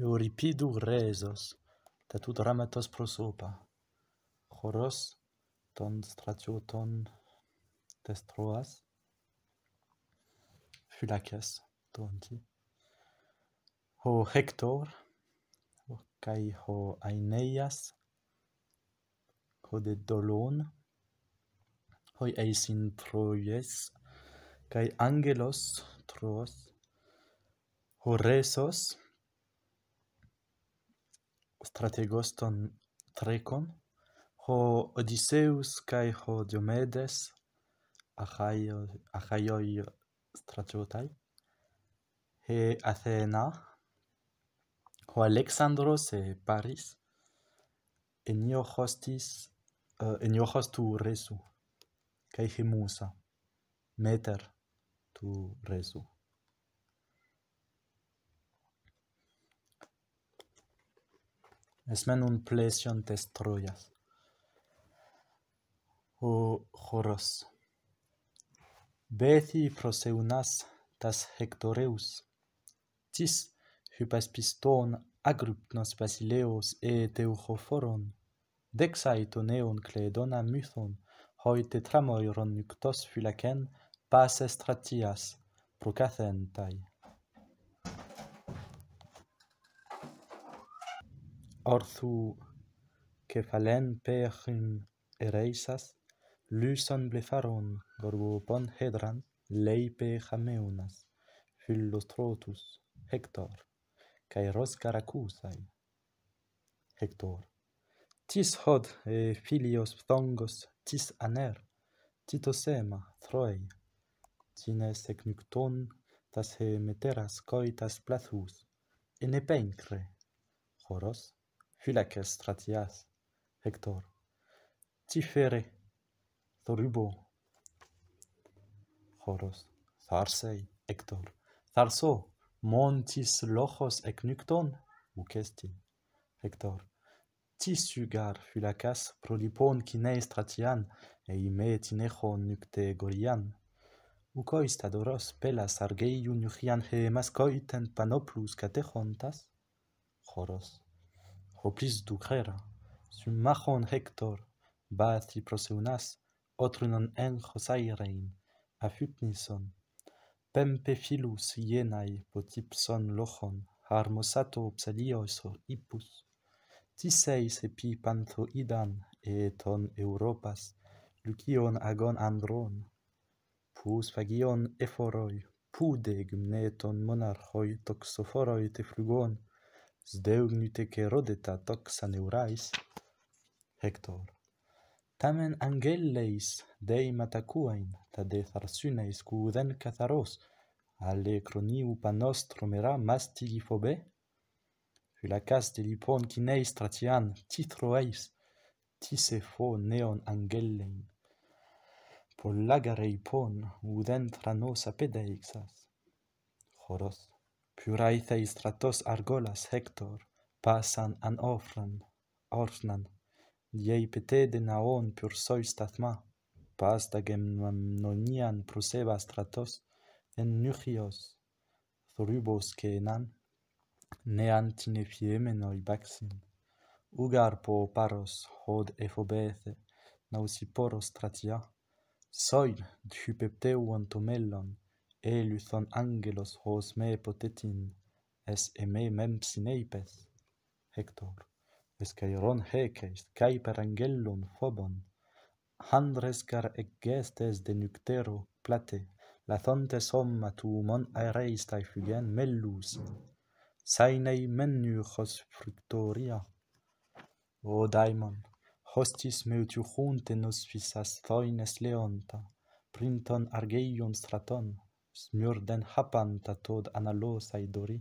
Euripidu rezos, tatud dramatos prosopa, choros ton stratioton testroas, Phylakes tonti, ho Hector, kai ho Aeneas, ho de Dolon, hoi eisin Troies, kai Angelos Troos, ho Resos, strategos ton Trecon, ho Odysseus kai ho Diomedes, achaioi stratiotai, he Athena, ho Alexandros e Paris, Eniochos tu Resu, kai he Musa, Meter tu Resu. Esmen un plesion tes Troias. O choros. Bethi proseunas tas Hectoreus, tis hypaspiston agrypnos Basileos e Teuchophoron, dexai toneon Cledona mython, hoi tetramoiron nyktos Phylacen pas estratias procathentai. Orthu cephalen pechin ereisas, lyson blepharon gorgopon hedran, leipe chameunas, Philostrotus, Hector, Kairos caracusai. Hector. Tis hod e Philios phthongos, tis aner, titosema, Troei, tines ecnykton, tas he meteras coitas plathus, enepencre. Choros. Phylakes stratias, Hector. Tifere, Thorubo. Choros. Tharsei, Hector. Tharso, montis lochos eknykton, ukesti. Hector. Tisugar Phylacas prolipon kinei stratian, eime tinechon nykte gorian. Ukois tadoros pelas argeiu nychian he mascoiten panoplus catechontas. Choros. Hoplis ducrera, summachon Hector, bathi proseunas, otrunon enchos airein, afutnison, pempephilus ienai potipson lochon, harmosato psalios hippus, tiseis epi panthoidan, ton Europas, Lucion agon andron, pus phagion ephoroi, pude gymneton monarchoi toxophoroi teflugon, sdeugnyte rodeta toxan eurais. Hector. Tamen angeleis dei matacuain, tade tharsuneis cuden catharos, alle croniu panos tromera mastiliphobe? Phylacas de lipon kineis stratian, titroeis, tisepho neon angelein. Pollagarei pon, uden tranos apedeixas. Choros. Puraithei stratos argolas Hector, pasan an orfnan, diei pete de naon pur sois tathma, pas da gemnonian proseba stratos, en nychios, thorubos kenan, nean tinepiemenoi baxin, ugar po paros hod ephobethe, nausiporos stratia, soil hypepteuon tomelon, Elython angelos hos me potetin, es eme mempsineipes. Hector. Escairon heces, cae per angelon phobon, handres car egestes de nyctero plate, lathontes homma tu mon aereistai fugen mellusin, sainei mennychos fructoria. O daimon, hostis meutiuchunte nos phisas thoines leonta, printon argeion straton, smurden hapanta tod analos aidori,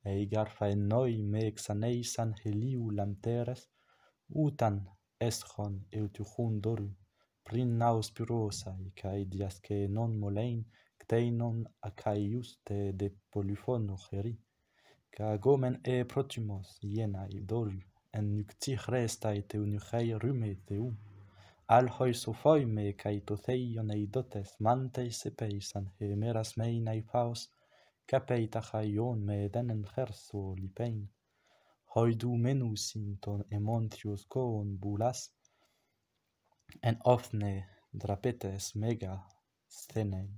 eigar phaenoi me exaneisan heliu lamteres, utan eschon eutiuchun doru, prin naus pyrosai, cae diasque non molein, cteinon acaius te de polyphono heri, ca gomen e protimos ienai doru, en nykti restai te unychei rume teu, alhoi sophoi me cae totheion eidotes manteis epeisan hemeras meinai paos, capei tachaion me denen cherso lipein, hoidu menus in ton emontius coon bulas, en ofne drapetes mega scenei.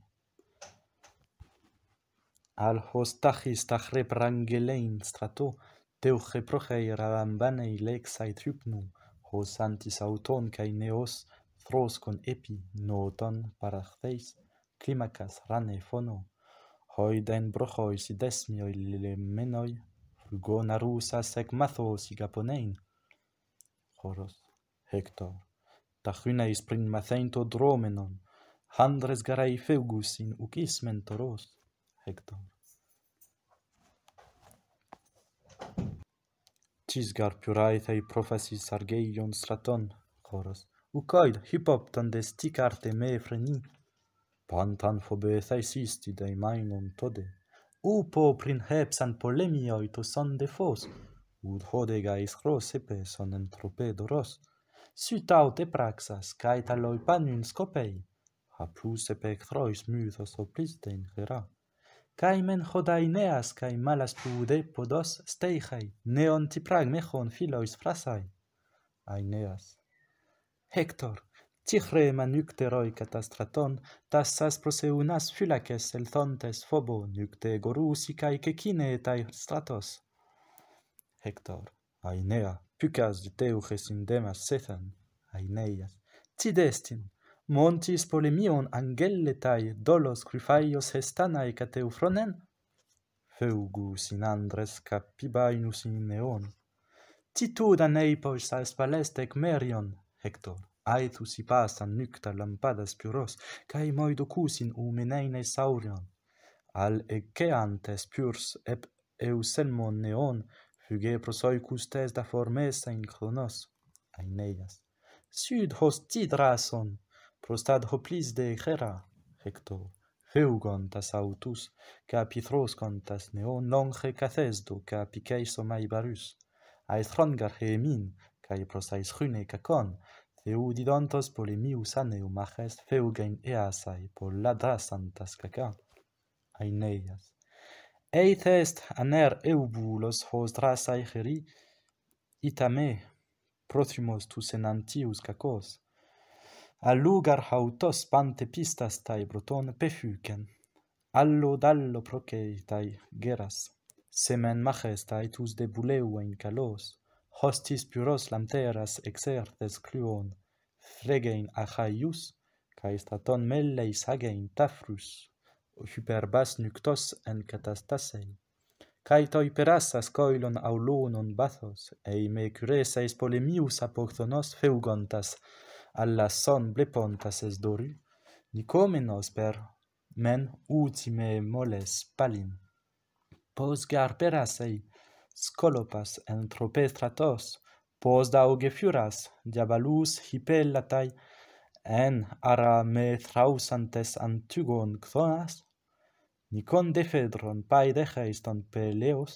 Al hos tachis tachrep rangelein strato, teuche prochei ralambanei lexai trypnu, hos antis auton cae neos, thros con epi, noton parachtheis, climacas rane phono, hoiden brochoi sidesmioi lemenoi, frugona rusa sec mathos igaponein. Choros, Hector, tachryneis prin mathento dromenon, handres garai feugus in ucis mentoros. Hector. Tisgar puraithei prophasis argeion straton. Choros, ucoid hypopton des ticarte me freni. Pantan phobetheis isti dei mainon tode. Upo prin hepsan polemioi to son de fos. Ud hodegais gros epeson entropedoros. Sytaut epraxas, cae taloi panun scopei. Ha plus epectrois mythos oplistein gera. Cae men hodaineas cae malas pudepodos steichei, neon tiprag mechon philois phrasai. Aeneas. Hector, tichre manukteroi catastraton, tassas proseunas phylaces elthontes phobo, nukte gorusi cae cecine etai stratos. Hector. Aenea, pucas de teuches in demas sethan. Aeneas. Tidestin. Montis polemion angeletai dolos cryphaios hestanae cateufronen? Feugus in andres capibainus in neon. Titudan eipos as palestec merion, Hector. Aethus ipasan nukta lampadas puros, cae moidocus in umeneine saurion. Al eceantes purs ep euselmon neon, fuge prosoicus tes da formesa in chronos. Aeneas. Sud hos tidrason, prostad hoplis de gera, Hector. Feugontas autus, capithroscontas neon longe cathesdo, capiceiso maibarus. Aethrongar hemin, cae prosais rune cacon, theudidontos polemius aneum magest feugen easai, polladrasantas caca. Aeneas. Eith est aner eubulos hos drasai geri, itame, prothymos tus enantius cacos. Al lugar hautos pante pistas tai broton pefucen. Allo dallo proceitai geras. Semen majestai tus debuleu in calos. Hostis puros lanteras exertes cluon. Fregein achaius, cae straton melleis agein tafrus. Hyperbas nuktos en catastasei. Cae toi perasas coilon aulonon bathos, ei me cureseis polemius apoctonos feugontas, alla son blepontas es doru, nicomenos per men utime moles palim. Pos gar perasei, scolopas entropestratos, pos dauge furas, diabalus hipellatai, en ara me thrausantes antugon cthonas, Nicon defedron pae degeiston peleos,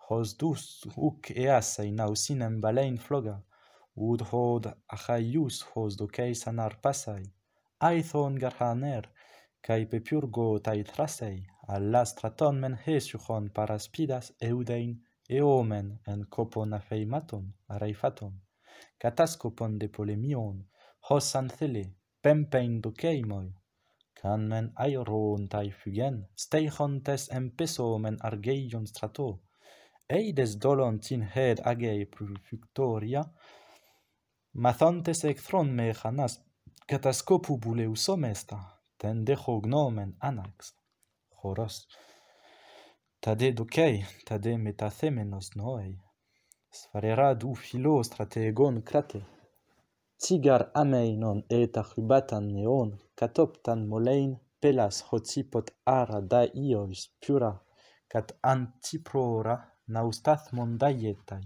hos dus huc easei nausinem balein floga, ud hod achaius hos doceis anar passai, aethon garhaner, cae pepurgo tai thrasei, allas straton men hesuchon paraspidas eudein eomen en copon afeimaton, areifaton, catascopon de polemion, hos anthele, pempein doceimoi, can men aeron tai fugen, steichontes empesomen argeion strato, eides dolon tin hed agei prufictoria, mathontes ecthron mechanas, catascopu buleus omesta, ten decho gnomen anax. Choros. Tade docei, tade metathemenos noei, spharera du philo strategon crate, Tigar ameinon eta chybatan neon, catoptan molein, pelas hotipot ara da iois pura, cat antiprora naustathmon daietai.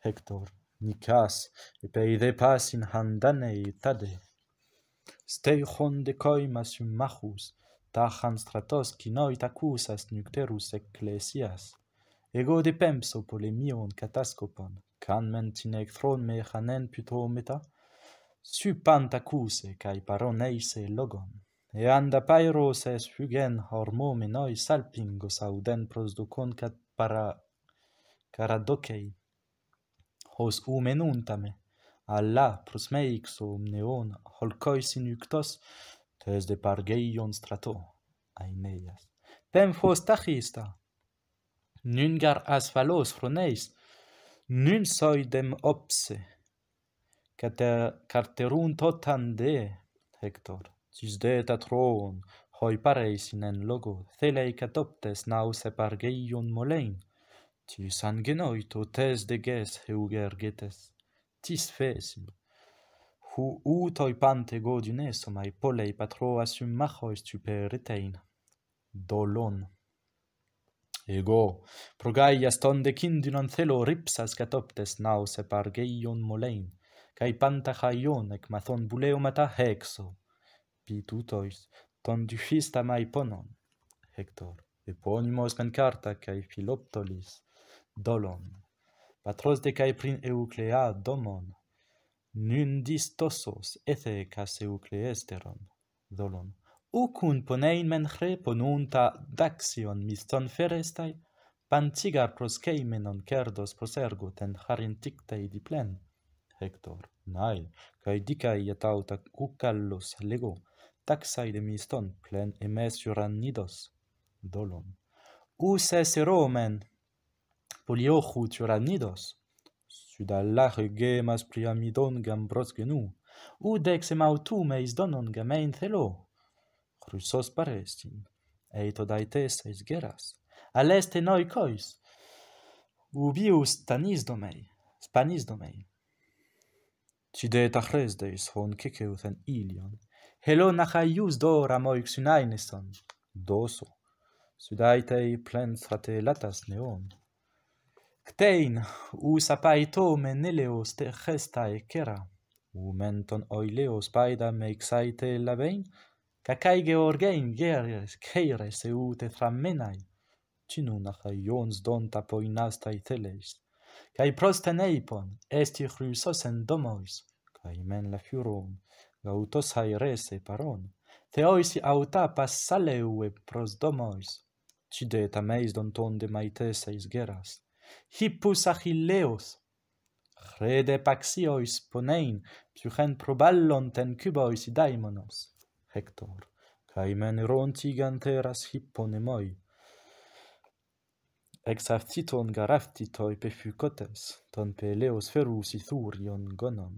Hector, Nicas, epeide pasin handanei tade. Steichon de coimas machus, tachan stratos kinoit accusas nukterus ecclesias. Ego de pempso polemion catascopon, can mentin ecthron mechanen putometa, supant accuse cae paroneise logon, anda paeros es fugen hormomenoi salpingos auden prosdocon caradocei, hos umenuntame, alla prosmeixo neon holcois inuctos, tes de pargeion strato, Aeneas. Pemphos tachista, nungar asphalos phroneis, nun soidem opse, carterun totan de, Hector, tis de tatron, hoi pareis in en logo, thelei catoptes naus epargeion molein, tis angenoito tes de ges heugergetes, tis fesim, hu utoi pante godineso mai polei patro asum machois tuperitein, dolon. Ego, progaias tonde cindinon thelo ripsas catoptes naus epargeion molein, cae pantachaion ec mathon buleumata hexo, pitutois, ton dufista mai ponon, Hector, eponimos carta cae Philoptolis, dolon, patros de cae prin Euclea domon, nun distosos ethe cas Eucleesteron, dolon, ucun ponein menchre ponunta daxion miston ferestai, pantigar proskeimenon cerdos prosergo ten harintictei diplen, Hector, nae, cae dicai iatauta ucallus lego, taxai de miston plen emesuran nidos, dolon. Us esse Romen, poliochu tyrannidos, sudallare gemas priamidon gambros genu, udex emautumeis donon gamein thelo, chrysos parestin, eitodaites eis geras, aleste noikois, ubius spanisdomei, cide tachresdeis hon ceceuthen ilion, helon achaius dora moix unaineson, doso, sudaitei plen strate latas neon. Ctein, us apaito meneleos te gestae cera, menton oileos paida meixaite lavein, cacae georgein geires eute trammenai, cinun achaions donta poinastai theleis, cae prosteneipon esti chrysos en domois, cae men la furon, gautos haerese paron, theoisi auta passaleu pros domois, cideta meis donton de maiteseis geras, hippus Achilleos, crede paxiois ponein, psuchen proballon ten cubois daimonos, Hector, cae men rontigan teras hipponemoi, ex aftiton garaftitoi pefucotes, ton peleos ferus ithurion gonon,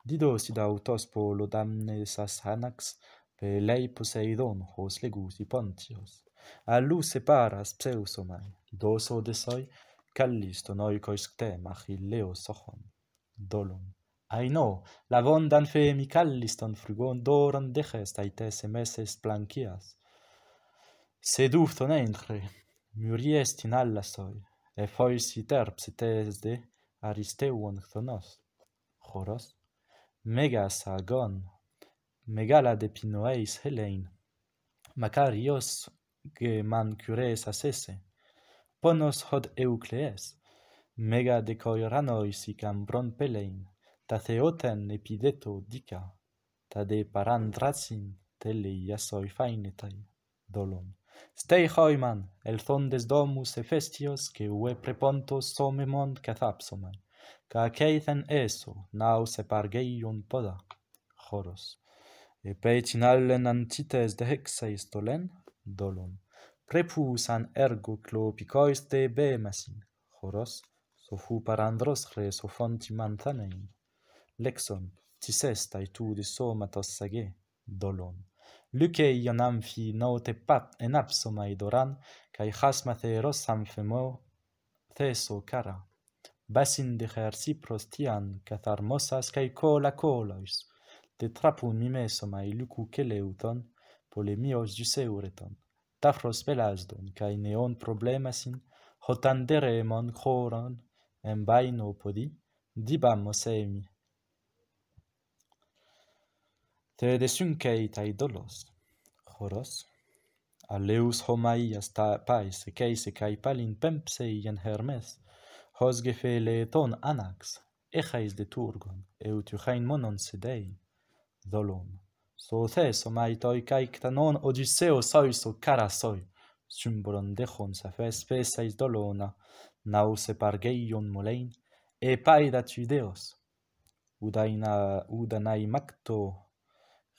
didos idautos polo damnes asanax, pelei Poseidon hos legus Pontios, alus separas pseusomai, dos odesoi, callisto noikois ctem Achilleos ochon, dolon. Aino, lavondan femi calliston frugon doron deges aites emeses plancias, sedufton entre, muriestin allasoi, foisi terps etes de Aristeuon thonos, choros, megas agon, megala de pinoeis helein, Macarios ge man cures asese, ponos hod Euclees, mega de coiranois icambron pelein, ta theoten epideto dica, ta de parandrasin tele iasoi fainetai, dolon. Stei hoiman, el thondes domus Hephaestios, que ue prepontos somemon cathapsomai, ca ceithen eso, naus epargeion poda, choros. Peitin allen antites de hexeis tolen, dolon. Prepus an ergo clopicois de bemasin, choros, sofu parandros res ofonti manthanein. Lexon, tis est aetude somatos sage, dolon. Lyce ion amphi note en apsomai doran, cae chasmatheros amphemo theso cara. Basin de Chercypros tian, catharmosas cae cola colois, de trapun mimesomai lucu celeuton, polemios juseureton, tafros velasdon, cae neon problemasin, hotanderemon choron, embaino podi, dibamos emi. Te desunceit aidolos, choros, aleus homaias pais, ceise cae palin pempsei en Hermes, hos gefeleton anax, echais de turgon, eutuchain monon sedei, dolon. So theso maitoi caictanon Odysseus oiso carasoi, symbolon dechon sa fes pesais dolona, naus epargeion molein, e paida tu deos, udanai macto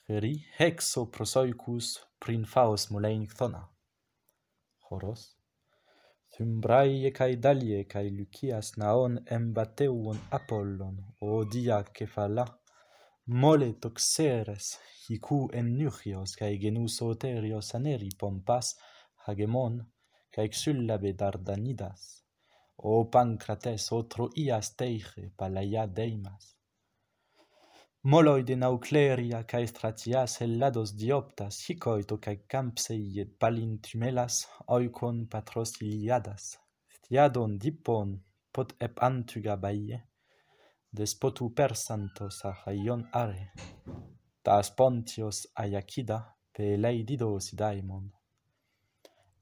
heri, hexo prosoicus prin faos molein thona. Horos. Thumbraie cae dalie cae Lucias naon embateuon Apollon, o dia kephala, mole toxeres, hicu en nuchios, cae genus oterios aneri pompas, hagemon, cae xullabe Dardanidas, o Pancrates, o Troias teiche, palaia deimas. Moloi de Naucleria cae Stratias hellados dioptas, hicoito cae campsei et palintumelas, oikon patros Iliadas, stiadon dipon pot ep antuga baie, despotu persantos achaion are, tas pontios Aiacida, pelei didos daimon.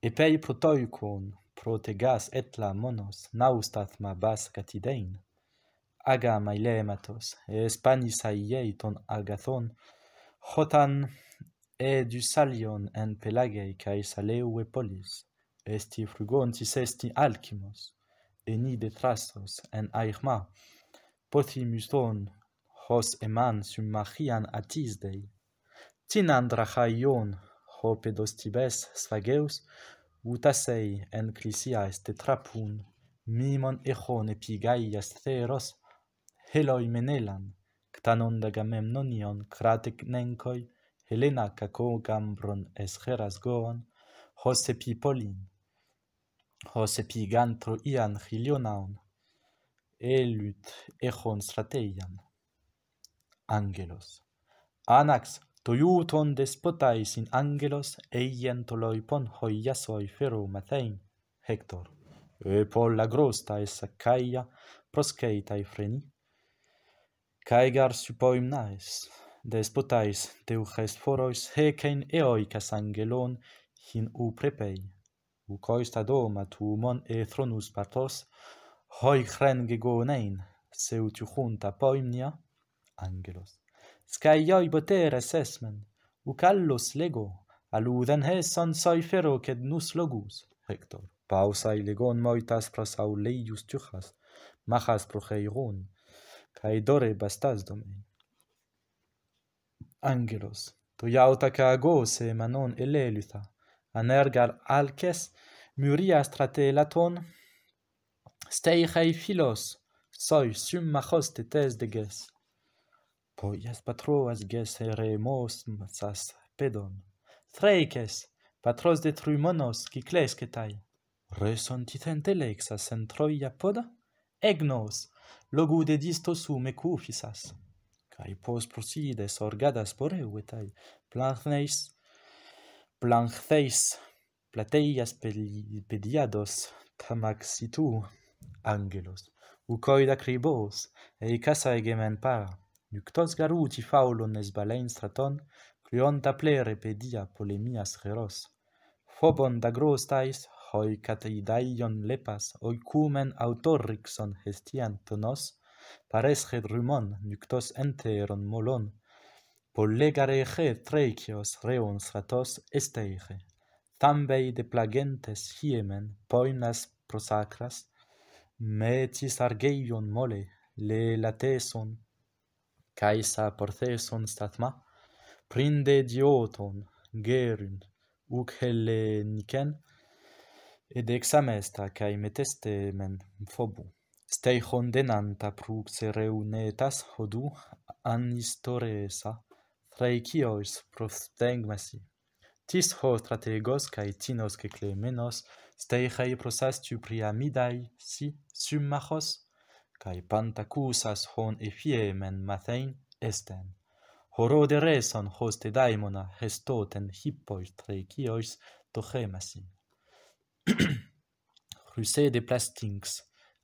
Epei protoikon, protegas etla monos, naustathma bas catidein, aga mailematos, Spanis aieiton agathon, hotan edusalion en pelagei cae saleu polis, esti frugontis esti alchimos, eni de Thrasos en airma, pothimuston, hos eman summachian atisdei, tinandrachaion, ho pedostibes sphageus, utasei en clisiaes tetrapun, mimon echon epigaias theros, Heloi Menelan, ctanon Agamemnonion, Cratenenkoi, Helena caco Gambron Escheras Goon, hos epi Polin, hos epi Gantro Ian Chilionaun, elut echon Strateian. Angelos. Anax, toiuton despotais in angelos, eien toloipon hoiasoi fero mathein, Hector. Epol agrosta es Achaia, prosceitai freni, Caegar supoimnaes, despotais teuches forois hecein eoicas angelon hin u prepei, u coista doma tuumon e thronus partos, hoi gegonein, seu tu junta poimnia, angelos. Scaioi boteres esmen, u callus lego, aluden heson soi fero ced nus logus, Hector. Pausai legon moitas pros auleius tuchas, machas procheiron, cae dore bastas domei. Angelos, to iauta caagose manon elelutha, anergar alces, muria stratelaton, steichei philos, soi summachos tetes de ges. Poias patroas ges eremos masas pedon, threices, patros de trumonos ciclescetai, resontithentelexas en Troia poda, egnos, logu de disto sume cufisas, cae pos prosides orgadas poreuetai, plancheis, plateias pediados, tamaxitu, angelos, ucoida cribos, casa egemen para, nuctos garuti faulon esbalein straton, crionta plere pedia polemias geros, phobon dagrostais, hoi cateidaion lepas, oicumen autorrixon hestian tonos, paresced rumon, nuctos enteron molon, pollegare treicios reon stratos esteiche, thambei de plagentes hiemen, poimnas prosacras, metis argeion mole, le lateson, caesa portheson stathma, prinde dioton, gerun, uc Hellenicen, ed examesta cae metestemen phobu. Steichon denanta pruxereunetas hodu anistoresa, threikiois prostegmasi. Tis ho strategos cae tinos ceclemenos, steichei prosastu priamidai si summachos, cae pantacusas hon ephiemen mathein esten. Horo de reson hoste daimona hestoten hippois treikiois tochemasi. Rusé de plastinx,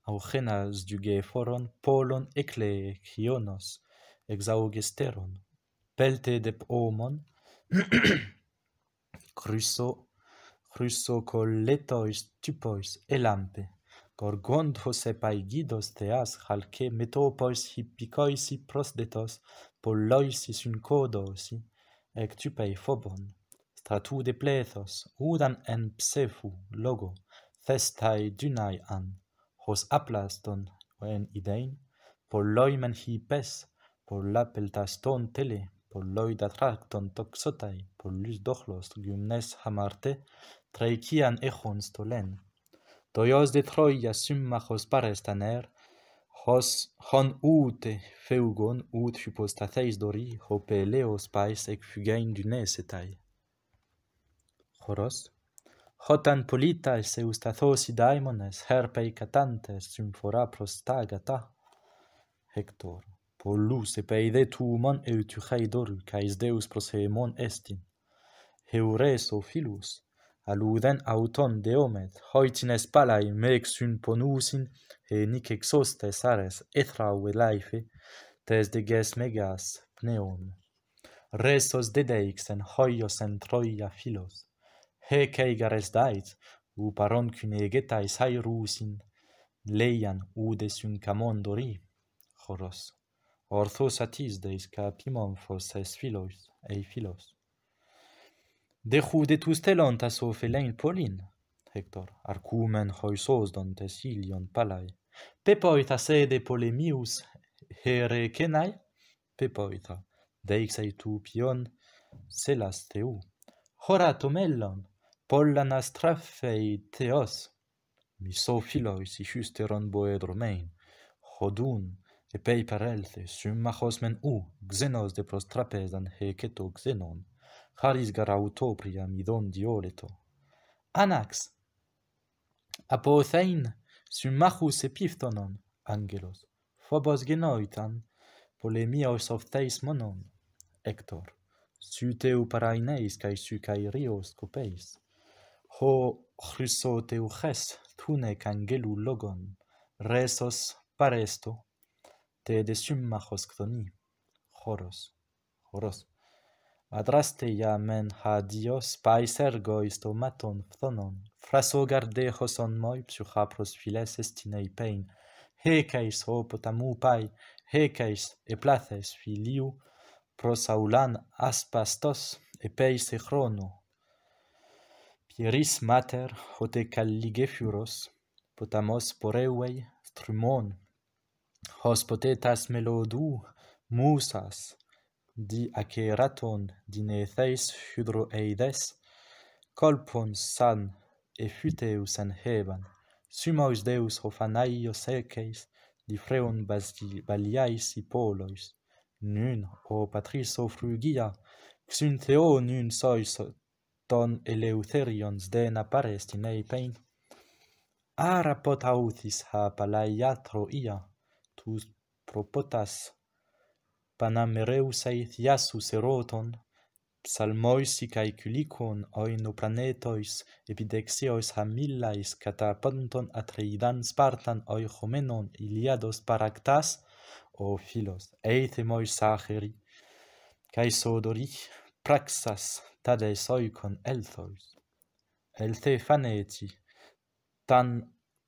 augenas dugeforon, polon ecleionos, exaugesteron, pelte de omon, cruso colletois typois elampe, gorgonthos epaigidos theas halce metopois hippicoisi prosdetos, polloisi syncodosi, ec typei phobon, stratu de plethos, udan en psephu logo, thestai dunai an, hos aplaston en idein, polloi men hipes, polla peltaston tele, polloi datracton toxotai, pollus dochlos gymnes hamarte, treikian echon stolen. Doios de Troia symmachos parestaner, hon ute feugon ut hypostatheis dori, ho peleos pais ec fugain dunesetai. Choros. Hotan politais eustathosi daimones, herpei catantes symphora prostagata. Hector. Pollus epeide tuumon eutuchei doru, cais deus proseemon estin. Heureso filus, aluden auton deomet, hoitines palai mexun ponusin, he nic exostes ares ethra velaife, tes de ges megas pneon. Resos dedeix en hoios en Troia philos, he ceigares dait, u paron cunegetais hairusin, leian udes un camon dori. Choros. Orthos atis deis capimomphos es philos, ei philos. Dechu de tus telontas o felein polin, Hector, arcumen hoisos don tesilion palai. Pepoita sede polemius herecenai, pepoita, deixei tu pion selas teu. Horato mellon, pollanas traffei theos, miso philois iusteron boedromein, hodun, epei parelthe, symmachos men xenos de prostrapesan heceto xenon, charis garautopria midon dioleto. Anax, apothein, symmachus epiphthonon, angelos, phobos genoitan, polemios of theis monon, Hector, syteu paraineis cae sycairios copeis, ho chrysoteuches tunec angelu logon, resos paresto, te de symmachos cthoni. Choros. Choros. Adrasteia men ha dios pais ergois tomaton phthonon, phraso gardechos on moi psychapros philes estinei pein, hekeis ho potamu pai, hekeis eplathes filiu, prosaulan aspastos, epeis e chrono. Pieris mater, hote calligephyros, potamos poreuei, strumon, hos potetas melodu, musas, di aceraton dinetheis hydroeides, colpon san effuteus en heban, sumaus deus hofanaios ekeis, di freon baliais ipolois, nun, o patriso frugia, xun theo nun sois ton eleutherions dena parestinei pein, ara pot authis ha palaiatro ia, tus propotas panamereusei thiasus eroton, psalmoisi cae culicon oinopranetois epidexiois hamillais cataponton Atreidan Spartan oichomenon Iliados paractas, o philos, eithemois sacheri, cae sodori, praxas tades oikon elthois, elthe phaneti, tan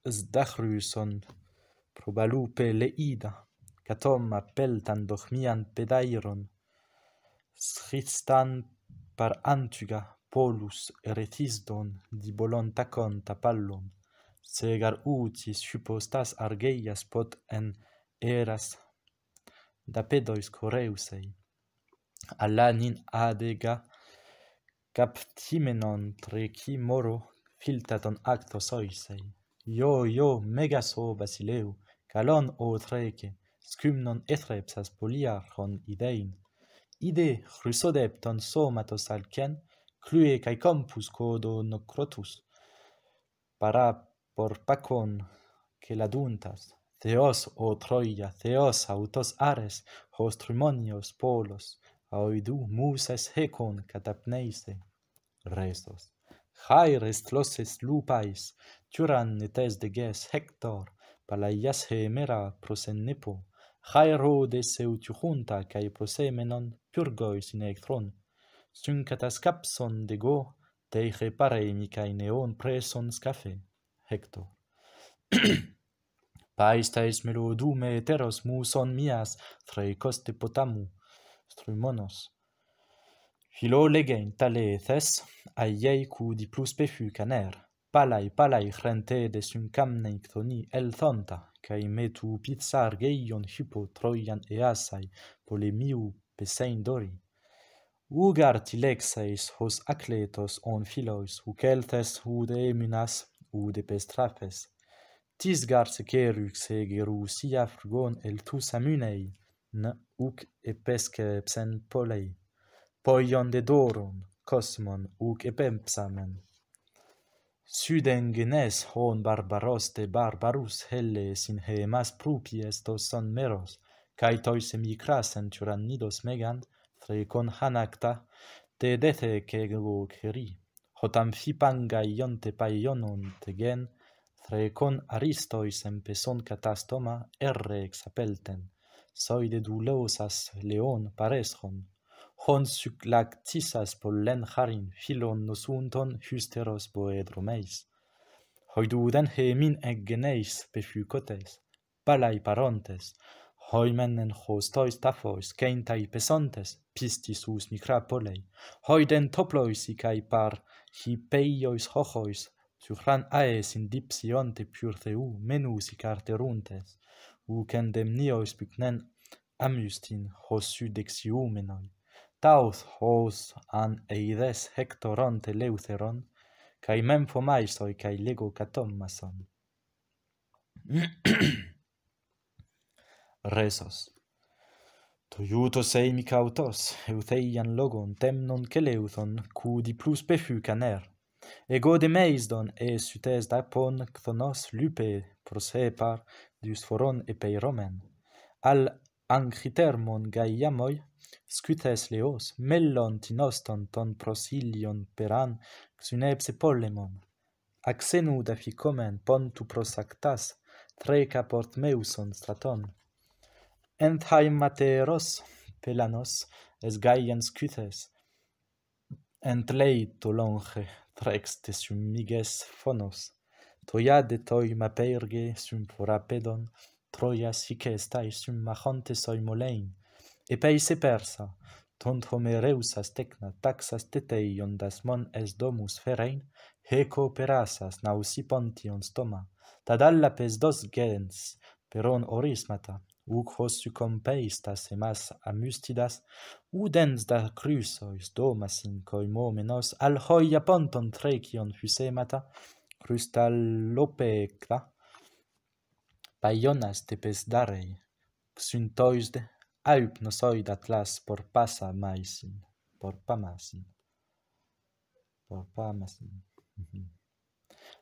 sdachruson probalupe leida, catoma peltan dochmian pedairon, schristan par antuga polus erethisdon dibolon tacon tapallon, segar utis hypostas argeias pot en eras dapedois coreusei, alanin adega captimenon treci moro filtaton actos oisei, yo megaso basileu, calon o trece, scumnon ethrepsas poliarchon idein, ide chrysodepton somatos alcen, clue cae compus codo nocrotus, para por pacon celaduntas, theos o Troia, theos autos ares, hos trimonios polos, aoidu muses hecon catapneise, resos. Haires tloses lupais, tyrannetes de ges Hector, palaias hemera prosennepo, haerodes eutichunta cae prosemenon purgois in ectron, syncatas capson de go, teiche pareimi cae neon preson scafe, Hector. Paistais melodume eteros muson mias, threikos te potamu, strumonos. Philo legein talethes, aiei cu di plus pefu caner. Palai rente de sum camneic thoni el thonta, cae metu pizzar geion hypo troian easai, polemiu pesein dori. Ugar tilexeis hos acletos on philois, uceltes ude emunas, ude pestrapes. Tisgar secerux egeru sia frugon el tus amunei, uc epesce psen polei. Poion de doron, cosmon, uc epempsamen. Suden genes hon barbaros de barbarus helle sin hemas prupies tos son meros, cae tois emigras enturannidos megant, con hanacta, de dethe cego ceri. Hotam fipanga ionte paionon tegen, con aristois empeson catastoma erre exapelten, soide dulosas leon pareschon, hon lactisas pollen harin philon nosunton hysteros boedromeis. Hoiduden hemin eggeneis pefucotes, palai parontes, hoimenen hostois taphois, keintai pesontes, pistis us micrapolei, hoiden toplois icae par hipeiois hochois, tuchran aes in dipsionte purtheu menus icarteruntes, ucendem niois pugnen amustin hos sudexiumenoi, tauth hos an eides hectoronte leutheron, cae memphomaioi cae lego catommason. Resos. Toiutos eimicautos, eutheian logon temnon celeuthon, cu di plus pefu caner. Ego de meisdon sutes dapon cthonos lupe prosepar dius foron epeiromen. Al anchitermon gaiamoi, scutes leos, mellon tinoston ton prosilion peran, xunepse pollemon. Axenu da ficomen pontu prosactas, treca port meuson straton. Enthaim materos, pelanos, es gaian scutes, ent leito longe, trexte sum miges phonos, toiade toi maperge sum forapedon, troias hicestai sum machonte soi molein, epeise persa, tont homereusas tecna taxas teteion das mon es domus ferein, heco perasas nausi pontion stoma, tad alla pes dos gens, peron orismata, uc hos succompeistas emas amustidas, udens da crusois domasin coimomenos, al hoia ponton trecion fusemata, crustallopecta, paionas tepes darei, xuntoisde, aupnosoid atlas por pasa maisin, por pamasin.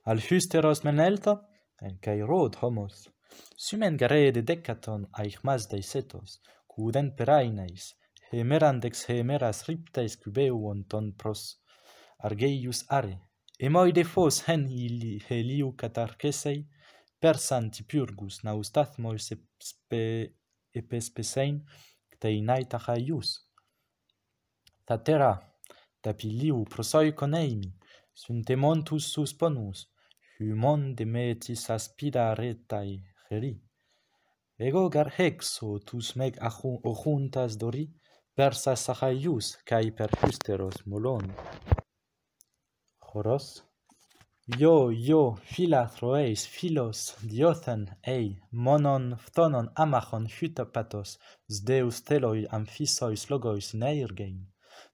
Al hysteros menelta, en cae rod homos, sumen garede decaton aichmas deisetos, cuden peraineis, hemerandex hemeras ripteis cubeuon ton pros argeius are, emoide fos hen heliu catarcesei, persanti purgus naustathmois epespesein, cteinaita haius. Tatera, tapiliu prosoicon eimi, suntemontus sus ponus, humon demetis aspiraretai geri. Ego gar hexo tus meg ojuntas dori, persas ahaius, cae per hysteros molon. Horos? Yo, philathroeis, philos, diothen, monon phtonon amachon hytapatos, sdeus theloi amphisois logois neirgein,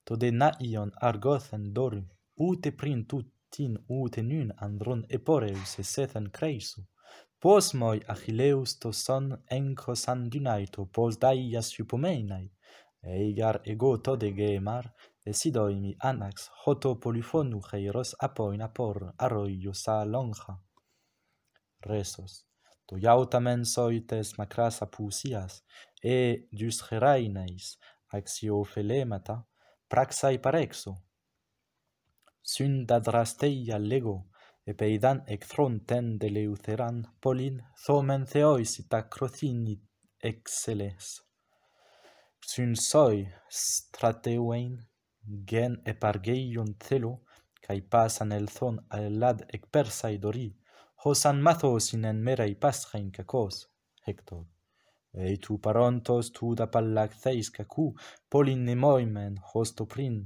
to de naion argothen doru, ute prin tutin ute nun andron eporeus esethen creisu, pos moi Achilleus to son enkos andunaito pos daias hypomenai, eigar ego tode gemar, esidoimi anax hoto polyphonu heiros apoin apor arroio sa lonja. Resos. To iautamen soites macras apusias, dus geraineis, axiofelemata, praxai parexo. Syndadrasteia lego, epeidan ecthronten de leutheran polin, thomen theoisita crothinit exceles. Soi strateuein, gen epargeion thelo, cae pasan el thon alad ec persai dori, hosan mathos in merei paschain cacos, Hector. Ei tu parontos tu da pallactheis cacu, polin nemoimen hosto prin,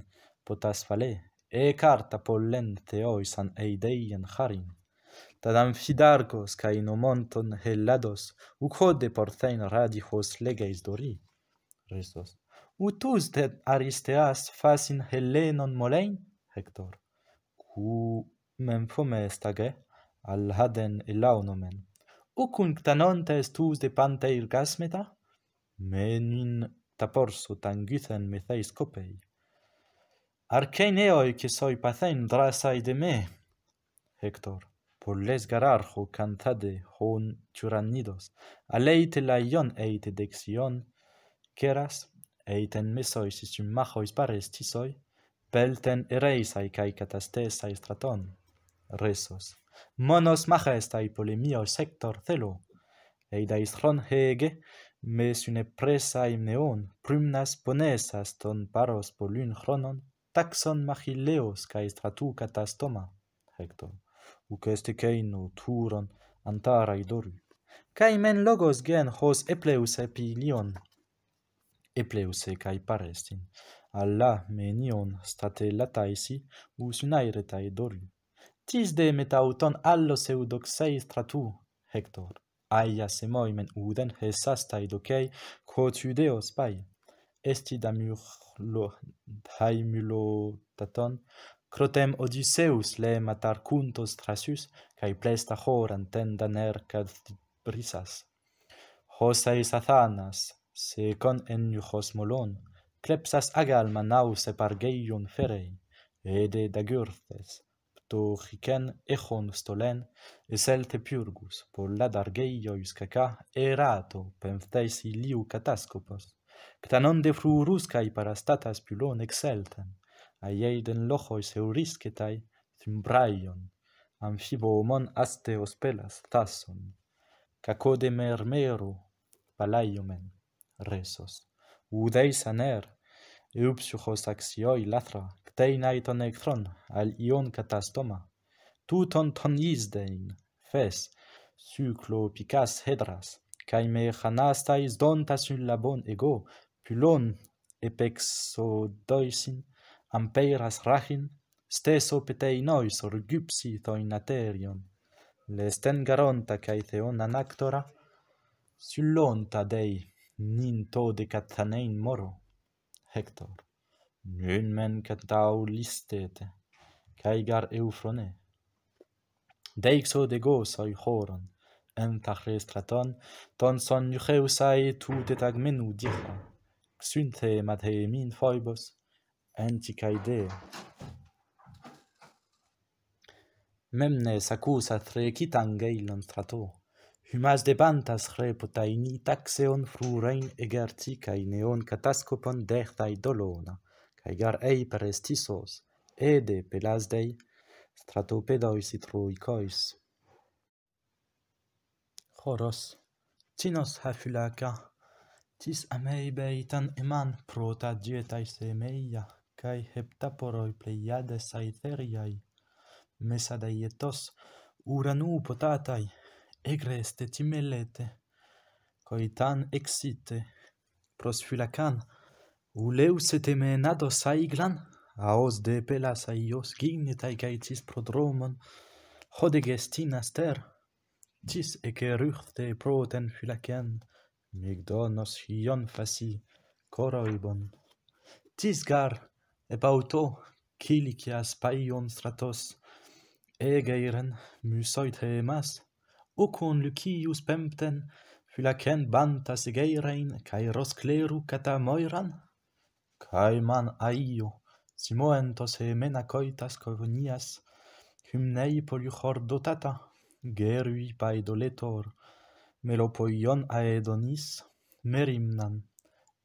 potas fale, carta pollen theois an eideien harin. Tadam fidargos cae nomonton helados, ucode porthein radihos legeis dori. Restos. Utus de Aristeas facin Helenon molein? Hector. Cu memphome stage, al haden elaunomen. Ucun ctanontes tus de panteir gasmeta? Menin taporso tangythen metheis copei. Arceneoi que soi pathein drasai de me. Hector. Polles gararcho cantade hon tyrannidos, aleite laion eite dexion, keras, eiten mesois machois pares tisoi, pelten ereisai cae catastesai straton. Resos. Monos majestai polemios Hector thelo, eidais ron hege, mes une presai neon, prymnas ponesas ton paros polun chronon, taxon machileos cae stratu catastoma. Hector. Uceste ceino turon antarai doru. Cae men logos gen hos epleus epilion. Epleuse cae parestin. Alla menion statelataisi us unairetai doru. Tis de metauton allos eudoxei stratu, Hector. Aia semoimen uden hesastai docei quod judeos pai. Esti daemulotaton, crotem Odysseus le matar cuntos Thracius, cae plesta horan tendaner brisas. Hos eis Athanas, secon eniuchos molon, clepsas agalma naus epargeion ferei, ede dagurthes, ptochicen echon stolen, eselte purgus, polladargeiois caca erato, pemphtheis iliu catascopos, ctanon de frurus cae parastatas pylon exelten, aieiden lochois euriscetai, thymbraion, amphibomon asteos pelas thasson, cacode mermero, palaiomen, resos, udeis aner, eupsuchos axioi lathra, cteinaiton ectron, al ion catastoma, tuton ton isdein, fes, cyclo picas hedras, cae me chanastais dontas un labon ego, pylon epexodoisin, ampeiras rachin, steso peteinois orgypsi thoin aterion, lesten garonta cae theon anactora, syllonta dei, nin to de cathanein moro. Hector. Nyn men catau listete, cae gar eufrone. Deixo de gosoi horon, entachre straton, ton son jucheusai tu detagmenu dicha, xunthe mathe min phoibos, enticae deo. Memnes accusat recitan geilon strato, humas debantas repotaini taxeon frurein egerti cae neon catascopon dechtai dolona, cae gar ei parestisos, ede pelasdei, stratopedois itroikois. Choros, tinos hafulaca, tis amei beitan eman prota dietais emeia, cae heptaporoi pleiades aetheriai, mesadaietos, uranu potatai, egreste timelete, coitan exite, prosfulacan, uleusete menados aiglan, aos de pelas aios gignetai caetis prodromon, hodegestinas ter, tis ecerurte proten fulacen, migdonos hion fasi, coroibon, tis gar, epauto, cilicias paion stratos, egeiren, musoit hemas, ucun Lucius pempten, fulacen bantas egeirein, cae roscleru catamoiran? Cae man aio, simoentos menacoitas cognias, hymnei poliuchor dotata, gerui paedoletor, melopoion aedonis, merimnan,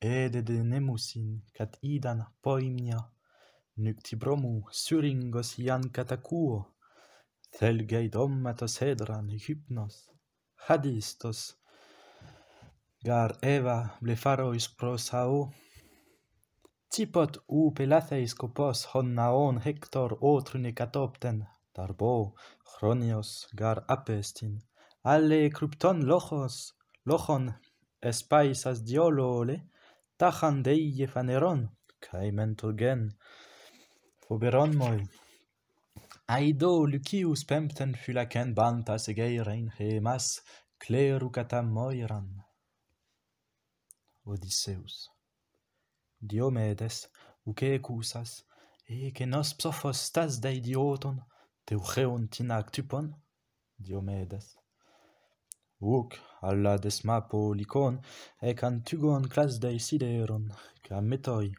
ede de nemusin, cat idan poimia, nuptibromu syringos ian catacuo, thelgei dommatos hedran hypnos, hadistos, gar eva blepharois prosao, tipot u pelatheis kopos hon naon Hector otrune catopten, darbo, chronios, gar apestin, alle krypton lochon espaisas diolole, tachan deie faneron, cae mentogen, Oberon moi. Aido Lucius pempten fylacen bantas egeirein hemas clerucata moiran. Odysseus. Diomedes, uke cusas, que nos psophos stas da idioton, teucheon tinac typon? Diomedes. Uc, alla desmapo licon, antugon clas dei sideron, ca metoi,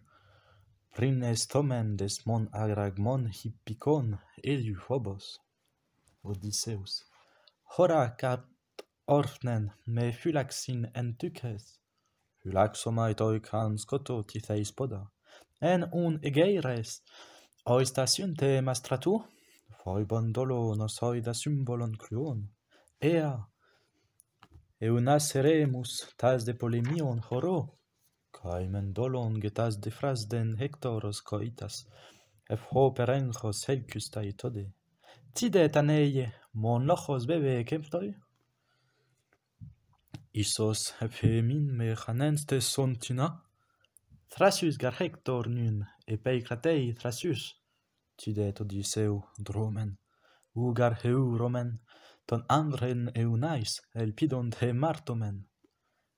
prines tomen desmon agragmon hippicon, eliu phobos. Odysseus. Hora cat orphnen me phylaxin entyches. Phylaxomai can scoto titheis poda. En un egeires, oistasunte mastratu, foibon dolo nos oida symbolon cruon. Ea, eunaceremus tas de polemion horo, caimen dolon getas de frasden hectoros coitas, ho perenchos helcus taitode. Tide taneie, mon lochos bebe kemptoi? Isos min me chanenste sontina? Thrasius gar Hector nun, pei Thrasius. Tidet Odysseu dromen, gar heuromen, ton andren eunais, elpidon te martomen.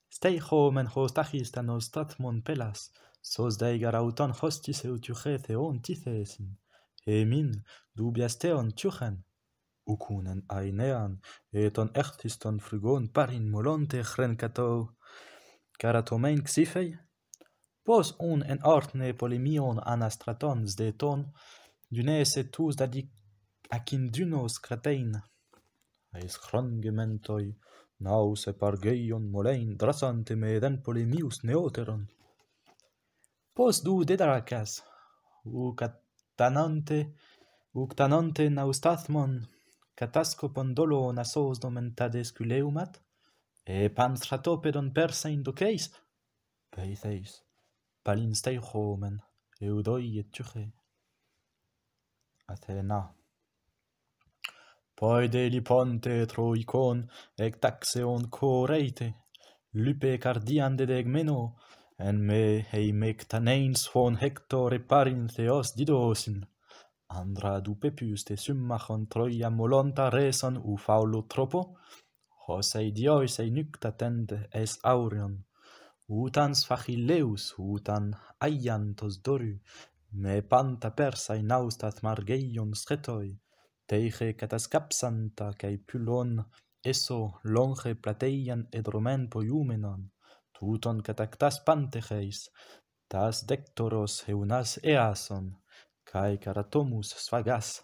Steichomen hos tachistan statmon pelas, sos deigar auton hostis eutuchetheon tithesin, min dubiasteon tuchen. Ucunen ainean, ton echtiston frugon parin molonte chrencato, caratomein xifei? Pos un en ortne polemion anastraton sdeton, dunese tus dadik acindunos cratein. Eis chrongementoi, naus pargeion molein, drasante meden polemius neoteron. Pos du dedaracas, uctanante naustathmon, catascopon dolo nasos domentades culeumat, panstratopedon persein doceis, peitheis. Palin steichomen, eudoi et tuche. Athena. Poide liponte troikon, taxeon coreite, lupe cardian dedegmeno, en me heimectaneins von Hector parin theos didosin. Andra dupepus te summachon Troia molonta reson faulo tropo, hos diois nucta tende es aureon. Utans Phachilleus, utan aiantos doru, me panta persai naustat margeion stretoi, teiche catascapsanta cae pylon, eso longe plateian edromen poiumenon, tuton catactas pantecheis, tas dectoros eunas eason, cae caratomus sphagas,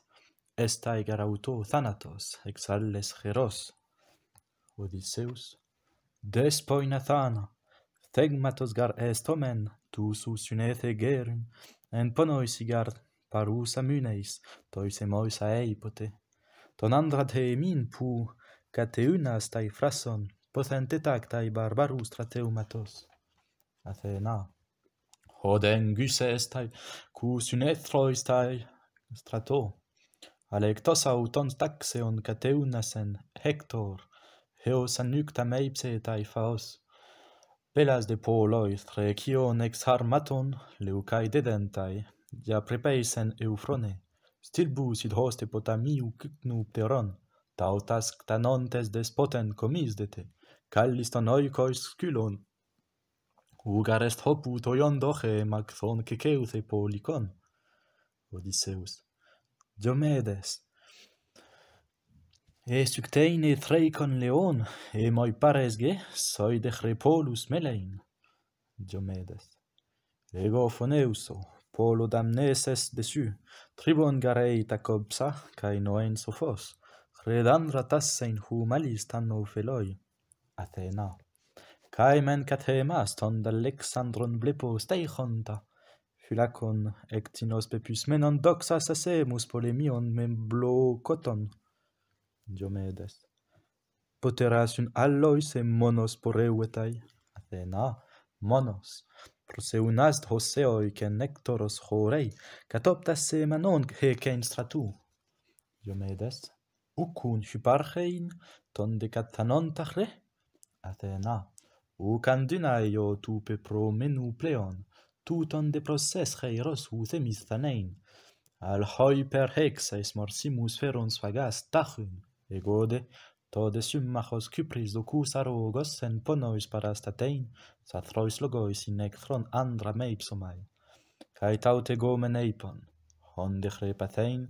estai garauto thanatos, exalles geros. Odysseus. Despoina thana, thegmatos gar estomen, tu susynethe gerin, en ponois gar parus amyneis, tois emois aeipote. Ton andra te min pu, cateunas tai frason, pothentetak tai barbarus trateumatos. Athena. Hoden gyses tai, cu synethrois tai strato. Alectos auton taxeon cateunasen, Hector, heos anucta meipse tai faos. Pelas de polois trecion ex harmaton, leucae dedentai, ja prepeisen eufrone, stilbus id hoste potamiu cycnu pteron, tautas ctanontes despoten comisdete, calliston oikois scylon, ugar est hopu toion doche magthon ceceuthe polikon. Odysseus. Diomedes. Sucteine threicon leon, moi paresge, soi de polus melein. Diomedes. Ego phoneuso, polo damneses desu, tribon garei tacopsa, cae noen sophos, redandra tassein humalis tanno feloi. Athena. Cae men cathemas ton d'Alexandron blepo steichonta, phylacon ectinos pepus menon doxas asemus polemion memblo coton. Diomedes. Poteras un allois monos poreuetai. Athena. Monos. Proseunast hoseoi cen nectoros horei, catoptas manon hecen stratu. Diomedes. Ucun hyparchein ton decatanontachre. Athena. Ucan dynaio tupe pro menu pleon, tuton de proses heiros themis thanein. al hoi per hexeis morsimus feruns fagas tachun, egode, todes symmachos cypris docus arogos en ponois parastatein, sathrois logois in ekthron andra meipsomai, cae taute gomen eipon, hon dechrepathein,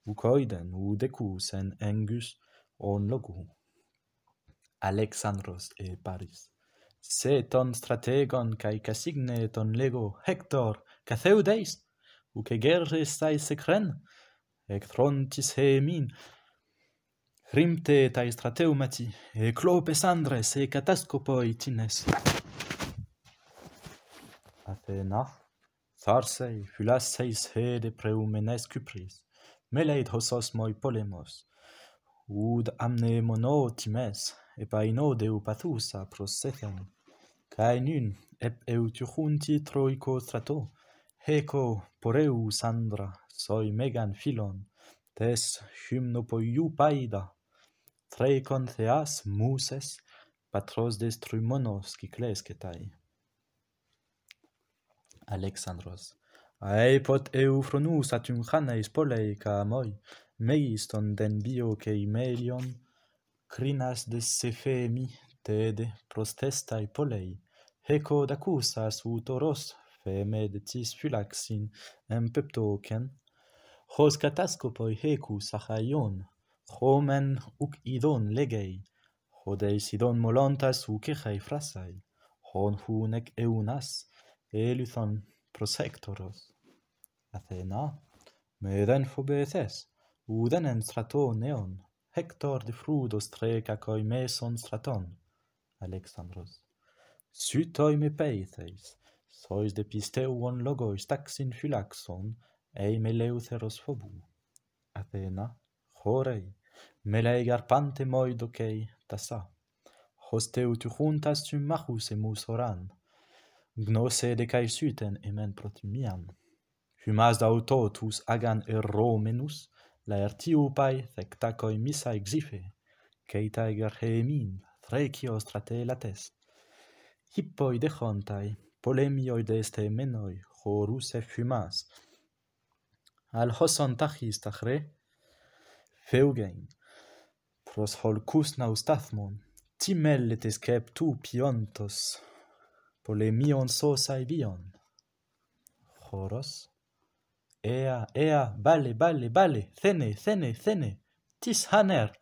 ucoiden udecus en engus on logu. Alexandros e Paris. Se ton strategon cae casigne ton lego Hector, catheudeis, uce gerres tai secren, ecthrontis heemin, rimte tai strateumati, e clopes andres e catascopoi tines. Athena, Tharsei, Phylasseis hede preumenes Cypris, meleid hosos moi polemos, ud amnemono times, epaino deupathusa prosethen, cae nun, ep eutichunti troico strato, heco poreu sandra, soi megan philon, tes hymnopoiu paida, threcon theas muses, patros destrumonos ciclescetai. Alexandros. Aepot eufronus atum chaneis polei ca moi, meiston den bio cei melion, crinas de sephemi tede prostestai polei, heco dacusas utoros, femedetis phylaxin empeptocen, hos catascopoi hecu sachaion, homen uc idon legei, hodeis idon molontas ucechai frasai, hon hunec eunas, Eleuthon prosectoros. Athena, meden phobetes, uden en strato neon, Hector de frudos treca coi meson straton. Alexandros. Sytoi me peitheis, sois de pisteuon logois taxin phylaxon, ei meleutheros phobu. Athena, chorei, melei garpante moidocei tassa, hosteu tu juntas symmachus emus oran, gnose de cae syten emen protimiam. Hymas dautotus agan eromenus, laertiupai thectacoi missa exife, ceitae gerhemin, threcio stratelates. Hippoi dechontai, polemioi deste menoi, choruse hymas. Al hoson tachis tachre, feugein, pros holcus naustathmon, timelletes cep tu piontos, polemion sosai bion. Choros. Ea, bale, thene, tis haner,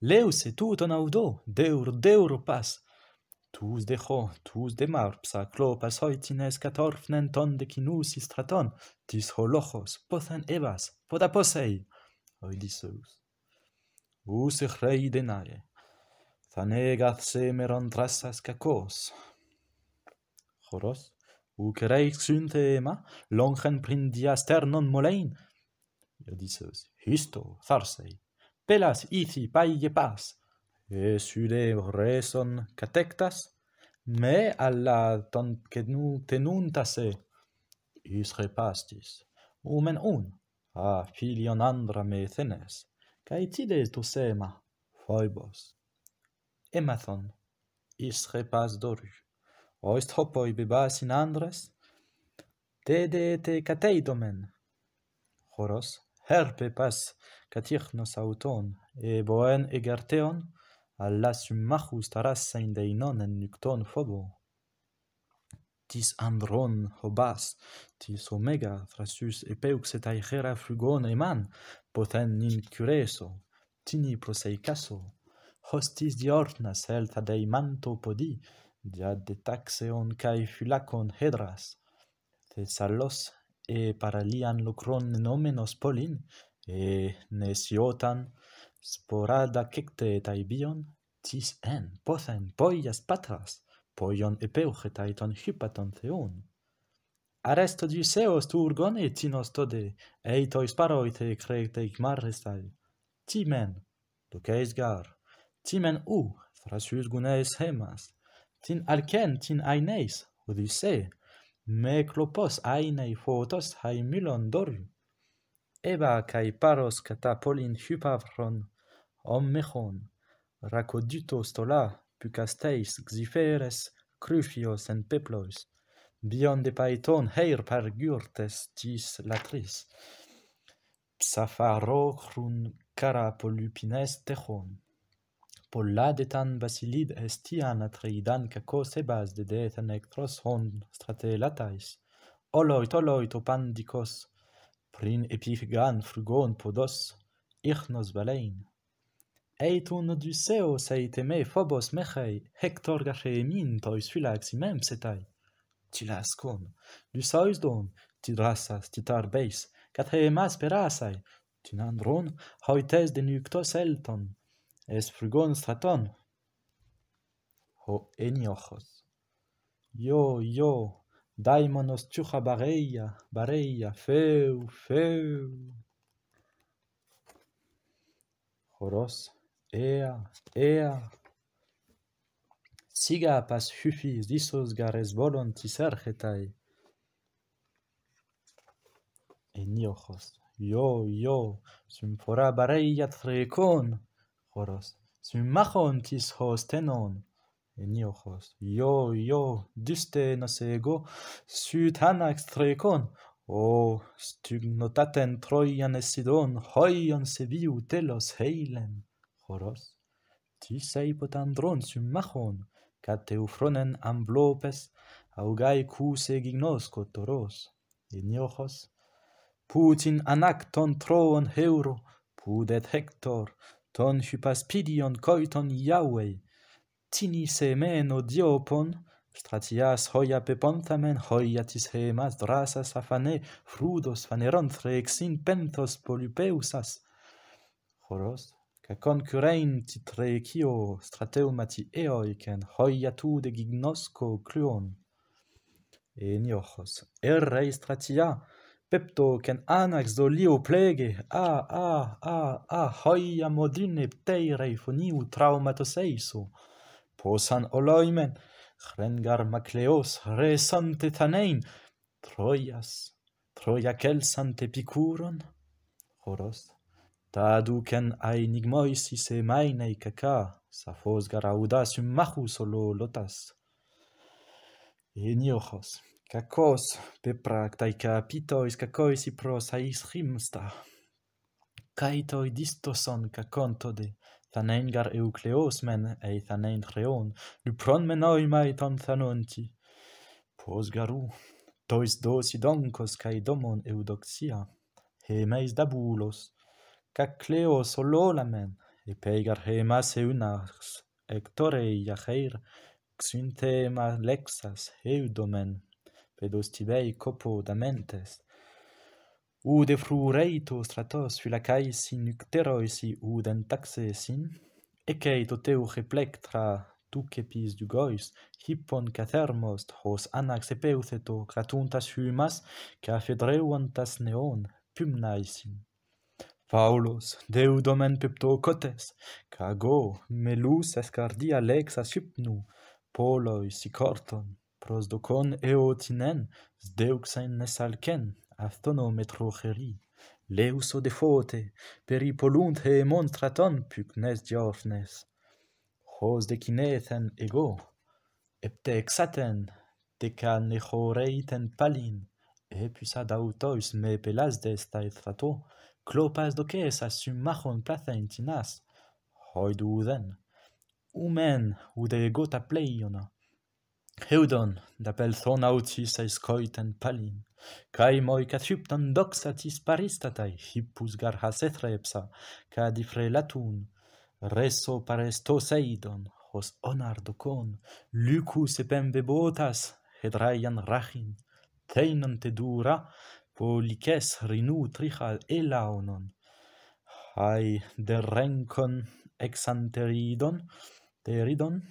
leuse tuton audo, deur pas, tus de marpsa, clopas hoitines catorfnen ton de cinusis straton, tis holochos, pothen evas, podaposei, Odysseus. Usich rei denae, thanegath semeron drassas cacos. Choros. Ucereis synthema, longen prindia sternon molein. Odysseus. Histo, Tharsei, pelas ithi paie pas, e sude reson catectas, me alla ton tenuntase, is repastis, umen a filion andra me thenes, cae tides dosema, phoibos. Emathon, is repas doru, oist hopoi bebas in andres, tede te cateidomen. Choros, herpe pas catichnos auton, e boen egerteon, alla symmachus tarassa in deinon en nukton phobo. Tis andron hobas, tis omega thrasus epeuxetai hera frugon eman, pothen nin cureso, tini proseicaso, hostis diornas helta dei manto podi, diad de taxeon cae phylacon hedras, Thessalos e paralian locron nomenos polin, e nesiotan sporada cecte taibion, tis pothen poias patras, poion epeugetai ton hypaton theon. Aresto Odysseus turgon et tinos tode, eitois paroite creteic marrestai. Timen, doceis gar, timen thrasus guneis hemas, tin alcen tin aineis, Odyssee, me clopos ainei photos hai milon doru. Eba cae paros catapolin hypavron, mechon, racodutos stola, pucasteis xiferes, crufios en peplois, bion de paeton heir pargurtes tis latris. psapharo cara polupines techon. Polladetan basilid estian atreidan kakos ebas dedetan ektros hon stratelatais. Oloit opandikos, prin epiphagan frugon podos, ichnos balein. Eitun Odysseos eiteme phobos mechei, Hector gachemin tois philaximem setai. Tilaskon, Lysausdon, tidrasas, titarbeis, kathemas perasai, tinandron, hoites denuktos elton, es frugon straton. Ho eniochos. Yo, daimonos tucha bareia, feu. Horos, ea. Siga pas hufis disos gares volontis ergetai. Eniochos. Yo, sum fora bareia trecon. Horos, sum machon tis hos tenon. Eniochos. Yo, duste nos ego, sut anax trecon. O, stygnotaten Troian esidon, hoion sebiu telos heilen. Horos, tis eipotandron sum machon, cateufronen amblopes, augae cuse gignos cotoros. Eniochos, Putin anac ton Troon heuro, pudet Hector, ton hypaspidion coiton Yahweh, tini semen odiopon, stratias hoia peponthamen, hoiatis hemas drasas afane, frudos faneron threxin penthos polypeusas. Horos, ca concurrein titrecio strateumati eoicen, hoiatu de gignosco cluon. Eniochos, errei stratia, pepto cen anax dolio plege, hoia modine pteirei foniu traumatos eiso. Posan oloimen, chrengar macleos, resante tanein, Troia celsante picuron. Horos, ta ducen aenigmoisis emainei caca, saphos garaudasum machus lotas. Eniochos, kakos, pepractai capitois cacois pros aisrimsta. Caitoi distoson cacontode, thanengar eucleos men ei thanen chreon, lupron menoi mai ton thanonti. Pos garu, tois dosi donkos cae domon eudoxia, hemeis dabulos, cacleos ololamen, peigar hemas eunax, ectorei jacheir, xynthema lexas eudomen, pedos tibei copo damentes, ude frureito stratos phylacaisin nucteroisi uden taxesin, ekeito teuche plectra ducepis dugois, hippon cathermos hos anax epeutheto cratuntas humas, cafedreuantas neon pymnaisin. Paulos, deudomen peptocotes, cago, melus escardia lexas hypnu, poloi sicorton, prosdocon eotinen, sdeuxen nesalcen, aphtonometrocheri, leuso defote, peripolunt monstraton pygnes diornes, hos decinethen ego, eptexaten, decanechoreiten palin, epusad autois me pelasdes taetrato, clopas docesas sum machon placentinas, hoiduden, ude gota pleiona, heudon da pelthon autis eiscoiten palin, cae moi cathypton doxatis paristatai, hippus garhas ethrepsa, cadifrelatun, reso parestos eidon, hos onardocon, lucus epembebotas, hedraian rachin, teinon te dura, polices rinu trichal elaonon, hai derencon exanteridon, teridon,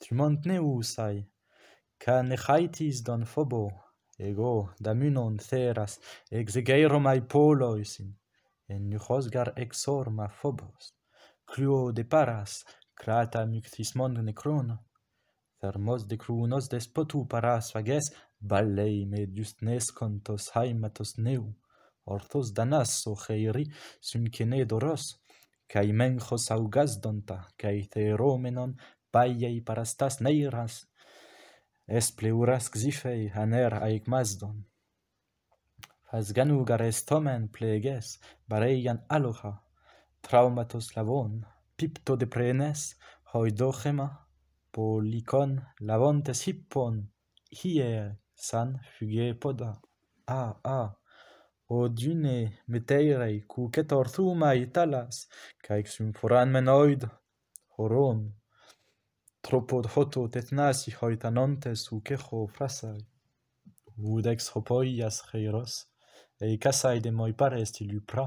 trumont neusai, ca nechaitis don phobo, ego damunon theras, exegeromai poloisin, en nuchosgar exorma phobos, cluo de paras, crata muctismon necron, thermos de crunos despotu paras vages, ballei me justnescontos haimatos neu, orthos danasso cheiri suncene doros, cae menchos augasdonta, cae theromenon paiei parastas neiras, es pleuras xifei aner aigmasdon. Fas ganu garestomen pleges, bareian aloha, traumatos lavon, pipto de prenes, hoidogema, policon, lavontes hippon, hie, san fuge poda. O dune meteirei, cucetor thumai talas, caec symforan menoid, horon, tropod hoto tetnasi hoitanontes ucejo frasai, udex hopoias heiros, casai de moi pares ti lupra,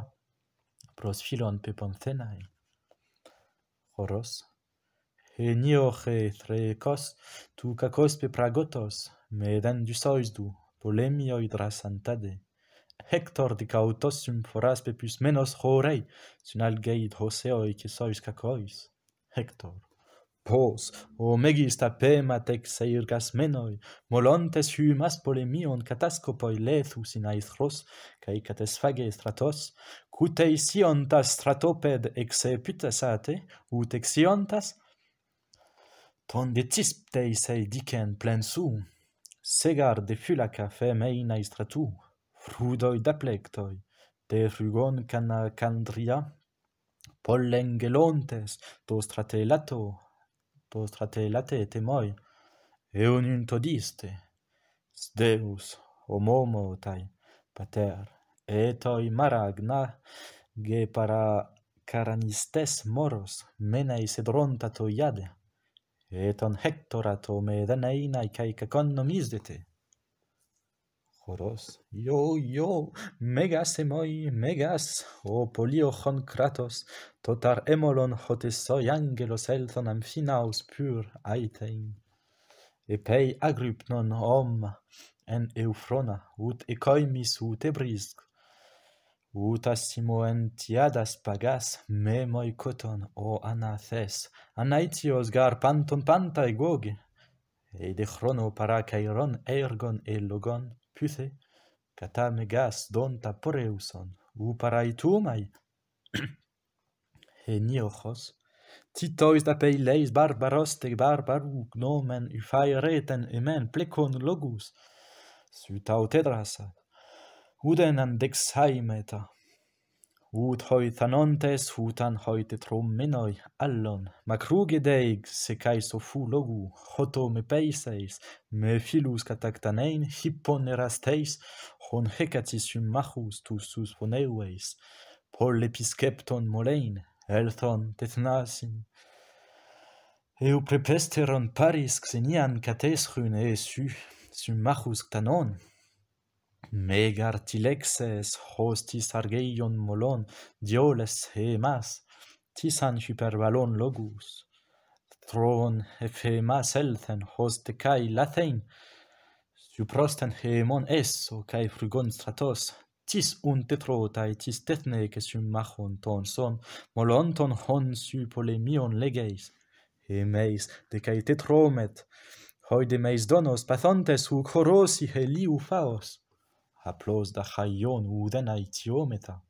pros philon peponthenae. Horos, nioche threkos, tu kakos pepragotos, meden du soisdu, polemioidras antade. Hector de cautos symphoras pepus menos horei, sun algeid hoseoi que sois cacois. Hector. Pos, o megis tapemat ex eirgas menoi, molontes humas polemion catascopoi lethus in aithros, cae catesphage stratos, cutei siontas stratoped ex epitesate, ut ex siontas, ton de cisptei sei dicen plensu, segar de fulaca femeina stratu, frudoi da plectoi, de frugon canacandria, pollengelontes, to stratelate temoi, eunun todiste, Deus, homomo tai, pater, etoi maragna, ge para caranistes moros, meneis edrontato iade, eton hectorato me daneina cae caconnomisdete. Horos, megas emoi, megas, o poliochon kratos, totar emolon hotesoi angelos elthon amphinaus pur aitein. Epei agrypnon om en euphrona, ut ecoimis ut ebrisk, ut assimo entiadas pagas, memoi coton, o anathes, anaitios gar panton panta egoge, de chrono para kairon ergon elogon, pythe, kata megas donta poreuson, paraitumai, niochos, titois da peileis barbaros te barbaru gnomen ufaireten emen plecon logus, sytautedrasat, uden andexaimeta, ut hoi thanontes hutan hoi tetromenoi allon, macrugedeig secai sofu logu, hoto me peiseis, me philus catactanein, hippon erasteis, hon hecatis machus tus phoneueis, pol episcepton molein, elthon tethnasin, eu prepesteron paris xenian cateschun machus ctanon, megar tilexes hostis argeion molon, dioles mas, tisan hyperbalon logus, tron ephemas elthen hostecai lathein, suprosten hemon esso cae frugon stratos, tis tetrotai tis tethne machon ton son, molon ton hon polemion legeis, meis decae tetromet, hoi de meis donos pathontes huc horosi heliu faos, haplos da chaion uden aitiometa,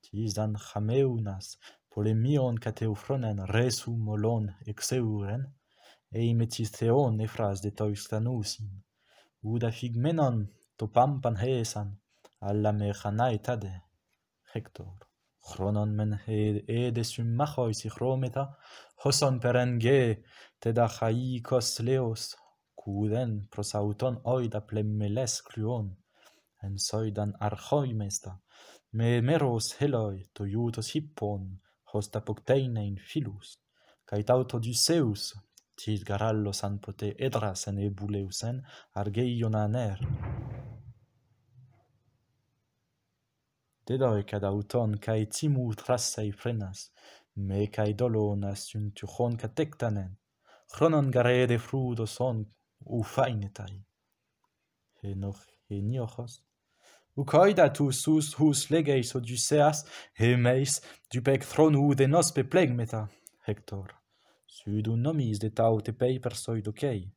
tis an chameunas, polemion cateuphronen resu molon exeuren, metis theon ephras de toistanusin, uda figmenon to pampan hesan, alla mechanaetade. Hector. Chronon men ede machois chrometa, hoson perenge teda chaikos leos, cuden prosauton oida plemmeles cruon, en soidan archoimesta, me meros heloi to iutos hippon, hosta pocteinein philus, caet autodyseus, tis garallos an pote edras en ebuleusen argeion aner. Dedoi cad auton cae timu trassei frenas, me cae dolonas tuchon catectanen, chronon garede frudos on ufainetai. Niochos, ucoida tus hus legeis Odysseas, meis dupec thron udenos peplegmeta, Hector, sudun nomis de taute pei persoidocei,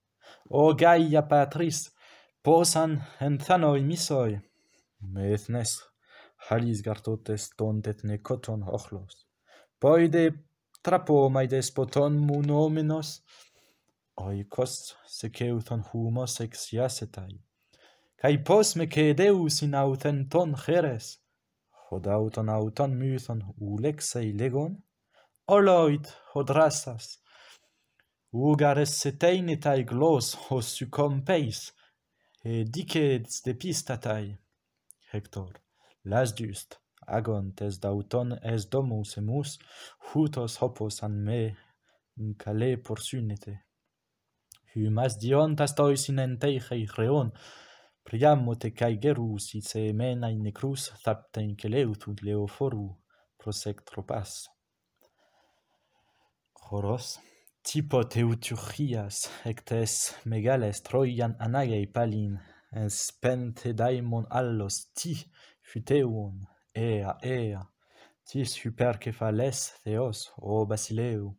o Gaia patris, posan en thanoi misoi, methnes, halis gartotes tontet ne coton ochlos, poide trapo mai despoton munomenos, oikos seceuthon humos exiacetai, Kai pos me que deus in autenton geres, auton mython ulexei legon, oloid hodrasas, ugares seteinetai glos hos sucompeis, diceds depistatai. Hector, las just, agon tes dauton es domus emus, hutos hopos an me, cale porsunete. Hymas diontas tois in enteichei reon, priamote cae gerus se mena in necrus thaptein celeutud leoforu prosectropas. Choros, tipo teuturchias, ectes megales troian anagei palin, es pente daimon allos ti futeuon, ea, tis hypercephales theos, o Basileu,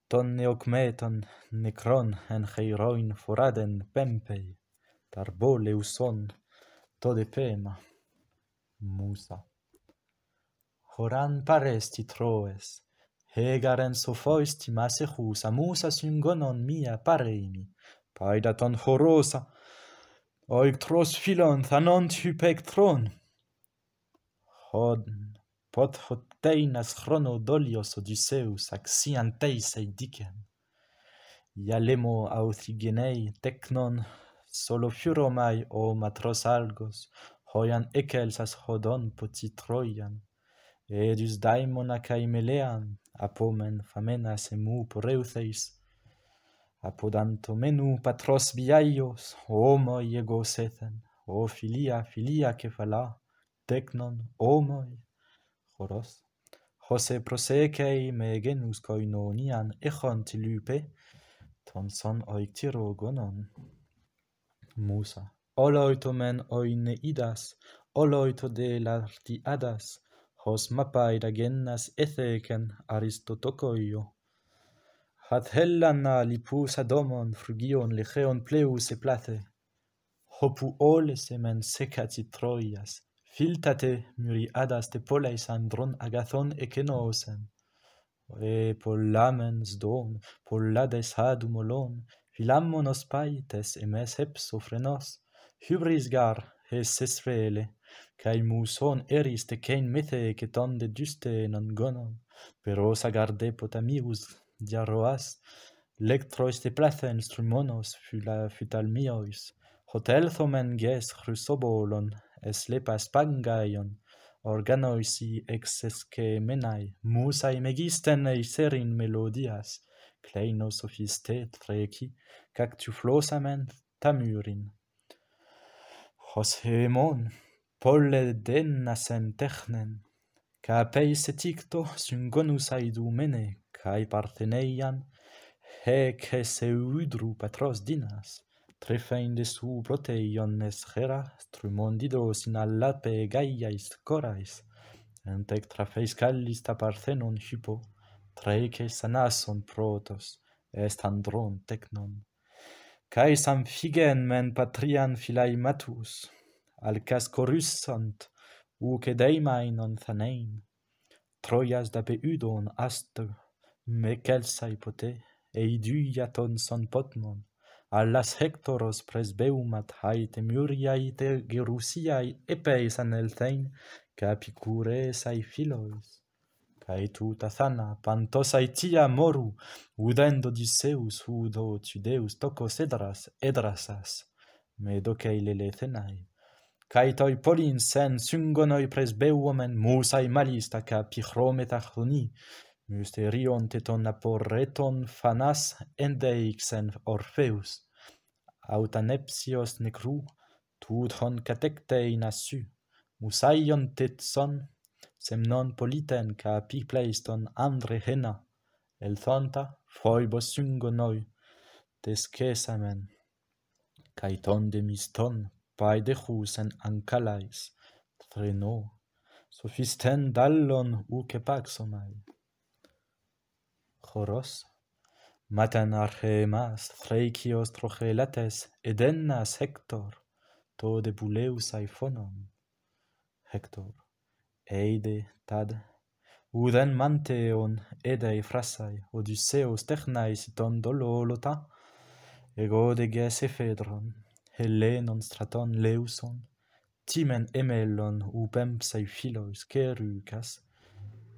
ton neocmeton necron en cheiroin foraden pempei, tarbo leuson, tode pema, musa. Horan pares ti troes, hegaren sophois ti masechus, amusa syngonon mia pareimi, paidaton horosa, oictros philon thanont hypectron, pot hoteinas chrono dolios Odysseus axianteis eidicem, ialemo authigenei tecnon solo furomai o matros algos, hoian ecelsas hodon poti Troian, edus daimona cae melean, apomen famenas emu poreutheis, apodanto menu patros biaios, homoi egos ethen, o filia cephala, tecnon homoi, choros, hose prosecei me genus koinonian echon tilupe, ton son oictiro gonon. Musa, oloito men oineidas, oloito de lartiadas, hos mapaida gennas etheken aristotokoio. Hat hellana lipus adomon frugion lecheon pleus e plate, hopu oles emen secati Troias, filtate myriadas te poleis andron agathon ekenosen, pollamen sdon, pollades hadumolon, philammonos paites emes hepsofrenos, hybris gar hes sesfele, cae muson eris te cein methe ceton de juste non gonon, perosa garde potamius diarroas, lectrois de plathe instrumonos futalmiois, hotelthomen ges chrysobolon, es lepas pangaion, organoisi exesque menai, musai megisten eiserin melodias, kleino sophiste treci, cactuflosamen tamurin. Hos hemon, polle dennasen technen, ca peis eticto syngonus aidumene, cae partheneian, hec eudru patros dinas, trefein de su proteion esgera, strumondidos in allape gaiais corais, entec trafeis callis ta parthenon hypo, treces anason protos, est andron tecnon. Caes amphigen men patrian philae matus, alcas corusant, uce deimainon thanein, Troias da peudon aster, me celsai pote, eiduiaton son potmon, allas Hectoros presbeumat haite muriae gerusiae epeis anelthein, capicuressae philois, cae tuta thana pantosai tia moru, udendo Odysseus udo Tydeus tocos edrasas, me docei lelethenai, cae toi polin sen syngonoi presbeuomen musai malista capichrometa chroni, mysterion teton aporreton phanas endeixen Orpheus, autanepsios necru, tudhon catectei nasu, musaion tetson, semnon politen capipleiston andre hena, elthonta phoibos syngonoi, tescesamen, cae ton demiston, paedechus en ancalais, threno, sophisten dallon uce paxomai. Choros, maten archemas, threicios trochelates, edennas Hector, to de buleus aiphonon. Hector, eide tad, uden manteon edei phrasai, Odysseus technais iton dololota, ego de ges ephedron, Helenon straton leuson, timen emelon upempsai philos kerukas,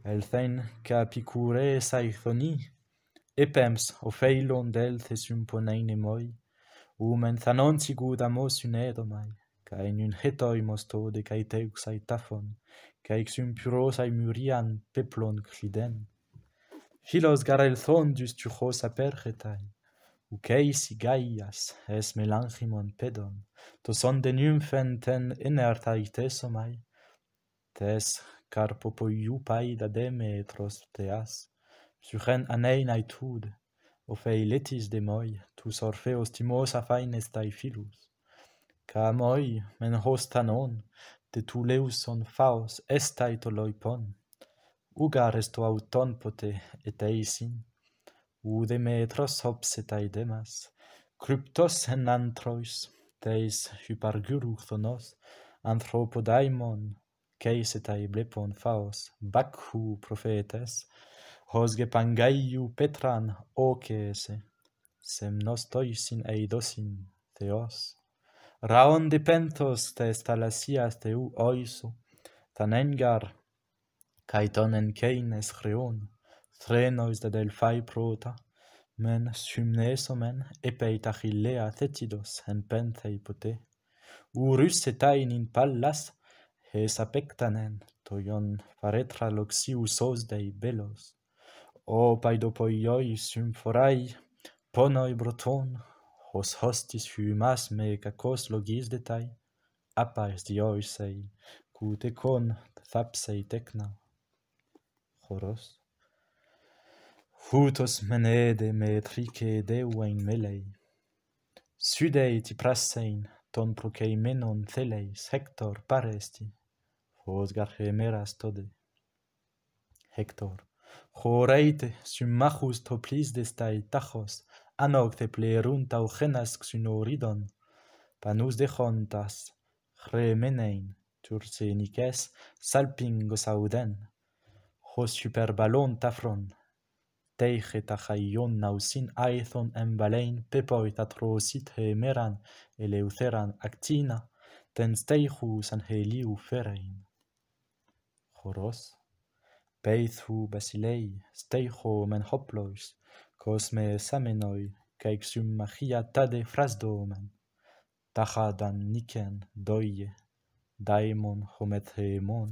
elthein capicure saithoni, epems opheilon delthe symponeine moi, umen thanontigu damos unedomai, cae nun hetoimos tode cae teuxai taphon, cae sympyrosai murian peplon cliden. Philos garelthon dustujos apergetai, uceisi Gaias es melanchimon pedon, toson de nymphen ten inertai tesomai, tes carpopoiupai da Demetros teas, suchen aneinai tude, opheiletis de moi, tus Orpheos timosa faines tai philus, ca moi men hostanon, de tu leuson faos estai toloipon, ugares to auton pote et eisin, Demetros hopsetai demas, cryptos en anthrois, teis hypargyruchthonos, anthropodaimon, keisetai blepon phaos, Bakhu prophetes, hosge pangaiu petran okese, semnos toisin eidosin theos. Raon de penthos tes thalasias teu oiso, tanengar, caeton keines chreon, Threnos da Delphai prota, men symnesomen epeit Achillea thetidos en penthei pote, uryssetain in pallas, hes apectanen, toion pharetra loxius osdei belos, o paidopoioi symphorai, ponoi broton, hos hostis hymas me cacos logis detai, apais dioisei, cute con thapsei tecna. Choros. Hutos menede me trice deuein melei, Sudei ti prassein, ton proceimenon theleis, Hector paresti, hos garchemeras tode. Hector, choreite symmachus toplis destai tachos, anog the plerun tauchenas xynoridon, panus dechontas, chremenein, tursenices, salpingos auden, hos hyperbalon tafron, teiche tachaion nausin aethon embalein pepoit atrosit hemeran eleutheran actina, ten steichus angeliu ferein. Choros. Peithu basilei, steicho men hoplois, cosme samenoi, caec symmachia tade frasdomen, tachadan nicen doie, daimon hometheemon.